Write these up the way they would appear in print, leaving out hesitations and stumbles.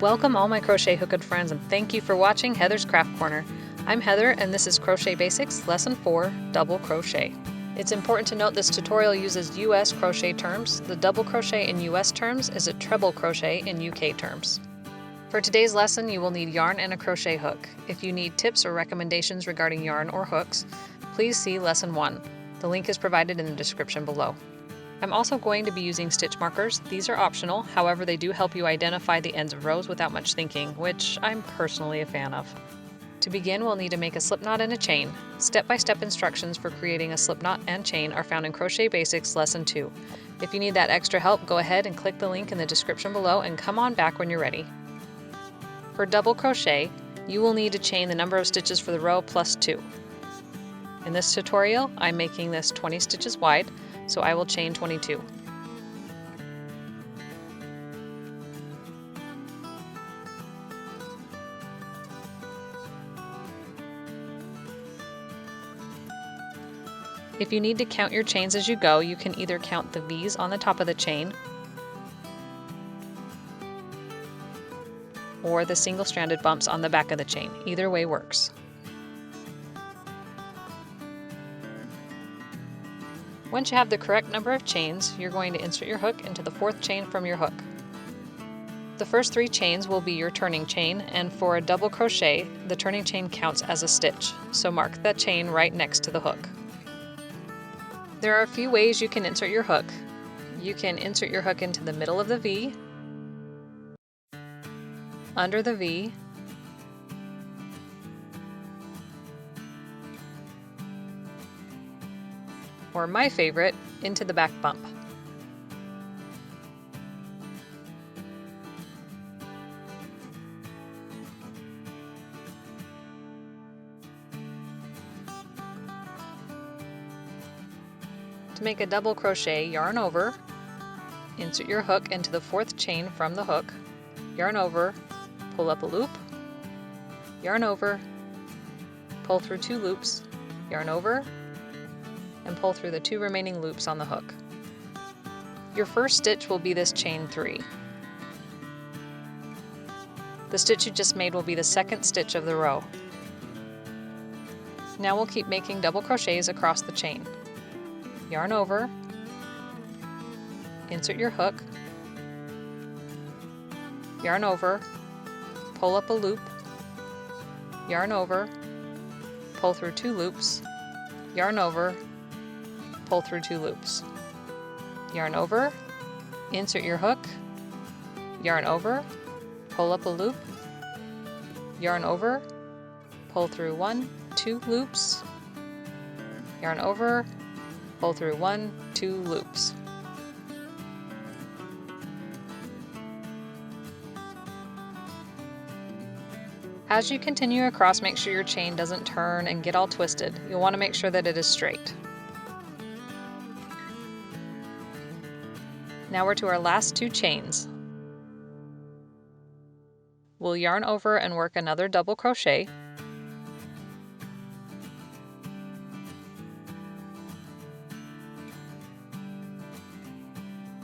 Welcome all my crochet hooked friends, and thank you for watching Heather's Craft Corner. I'm Heather and this is Crochet Basics Lesson 4, Double Crochet. It's important to note this tutorial uses US crochet terms. The double crochet in US terms is a treble crochet in UK terms. For today's lesson, you will need yarn and a crochet hook. If you need tips or recommendations regarding yarn or hooks, please see Lesson 1. The link is provided in the description below. I'm also going to be using stitch markers. These are optional, however they do help you identify the ends of rows without much thinking, which I'm personally a fan of. To begin, we'll need to make a slipknot and a chain. Step-by-step instructions for creating a slipknot and chain are found in Crochet Basics Lesson 2. If you need that extra help, go ahead and click the link in the description below and come on back when you're ready. For double crochet, you will need to chain the number of stitches for the row plus 2. In this tutorial, I'm making this 20 stitches wide, so I will chain 22. If you need to count your chains as you go, you can either count the V's on the top of the chain or the single-stranded bumps on the back of the chain. Either way works. Once you have the correct number of chains, you're going to insert your hook into the 4th chain from your hook. The first 3 chains will be your turning chain, and for a double crochet, the turning chain counts as a stitch, so mark that chain right next to the hook. There are a few ways you can insert your hook. You can insert your hook into the middle of the V, under the V, or my favorite, into the back bump. To make a double crochet, yarn over, insert your hook into the 4th chain from the hook, yarn over, pull up a loop, yarn over, pull through 2 loops, yarn over, and pull through the 2 remaining loops on the hook. Your first stitch will be this chain 3. The stitch you just made will be the 2nd stitch of the row. Now we'll keep making double crochets across the chain. Yarn over, insert your hook, yarn over, pull up a loop, yarn over, pull through 2 loops, yarn over, pull through 2 loops, yarn over, insert your hook, yarn over, pull up a loop, yarn over, pull through 1, 2 loops, yarn over, pull through 1, 2 loops. As you continue across, make sure your chain doesn't turn and get all twisted. You'll want to make sure that it is straight. Now we're to our last 2 chains. We'll yarn over and work another double crochet.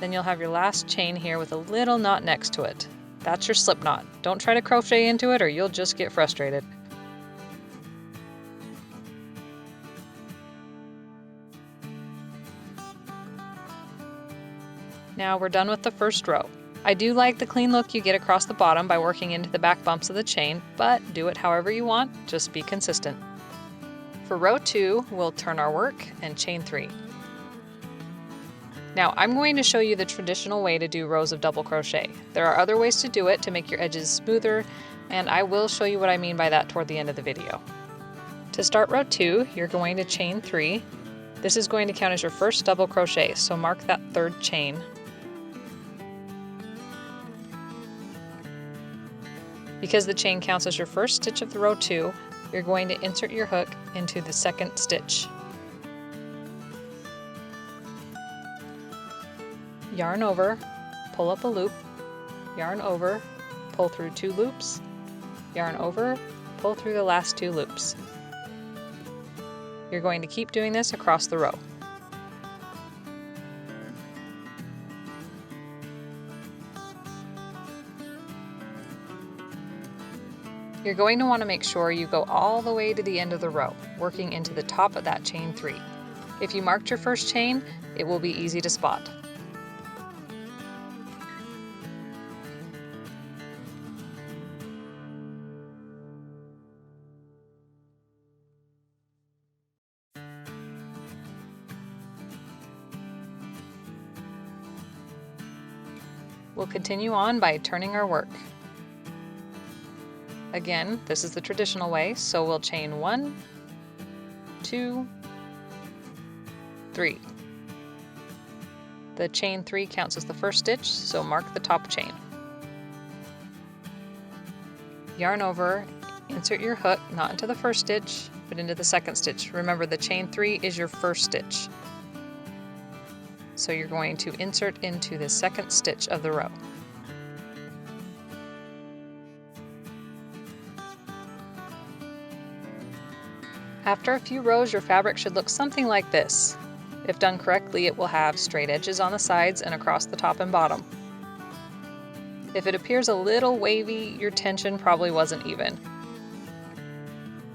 Then you'll have your last chain here with a little knot next to it. That's your slip knot. Don't try to crochet into it or you'll just get frustrated. Now we're done with the first row. I do like the clean look you get across the bottom by working into the back bumps of the chain, but do it however you want, just be consistent. For row 2, we'll turn our work and chain 3. Now I'm going to show you the traditional way to do rows of double crochet. There are other ways to do it to make your edges smoother, and I will show you what I mean by that toward the end of the video. To start row 2, you're going to chain 3. This is going to count as your first double crochet, so mark that 3rd chain. Because the chain counts as your first stitch of the row 2, you're going to insert your hook into the 2nd stitch. Yarn over, pull up a loop, yarn over, pull through 2 loops, yarn over, pull through the last 2 loops. You're going to keep doing this across the row. You're going to want to make sure you go all the way to the end of the row, working into the top of that chain 3. If you marked your first chain, it will be easy to spot. We'll continue on by turning our work. Again, this is the traditional way, so we'll chain 1, 2, 3. The chain 3 counts as the first stitch, so mark the top chain. Yarn over, insert your hook not into the first stitch, but into the second stitch. Remember, the chain 3 is your first stitch. So you're going to insert into the second stitch of the row. After a few rows, your fabric should look something like this. If done correctly, it will have straight edges on the sides and across the top and bottom. If it appears a little wavy, your tension probably wasn't even.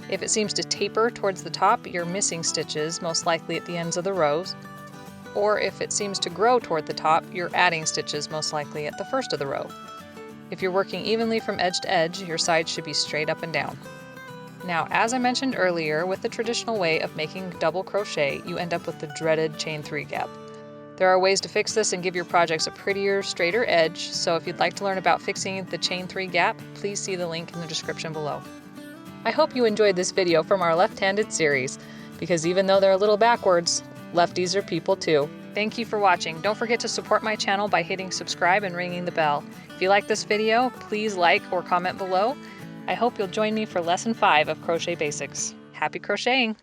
If it seems to taper towards the top, you're missing stitches, most likely at the ends of the rows. Or if it seems to grow toward the top, you're adding stitches, most likely at the first of the row. If you're working evenly from edge to edge, your sides should be straight up and down. Now, as I mentioned earlier, with the traditional way of making double crochet, you end up with the dreaded chain 3 gap. There are ways to fix this and give your projects a prettier, straighter edge, so if you'd like to learn about fixing the chain 3 gap, please see the link in the description below. I hope you enjoyed this video from our left-handed series, because even though they're a little backwards, lefties are people too. Thank you for watching. Don't forget to support my channel by hitting subscribe and ringing the bell. If you like this video, please like or comment below. I hope you'll join me for lesson 5 of Crochet Basics. Happy crocheting!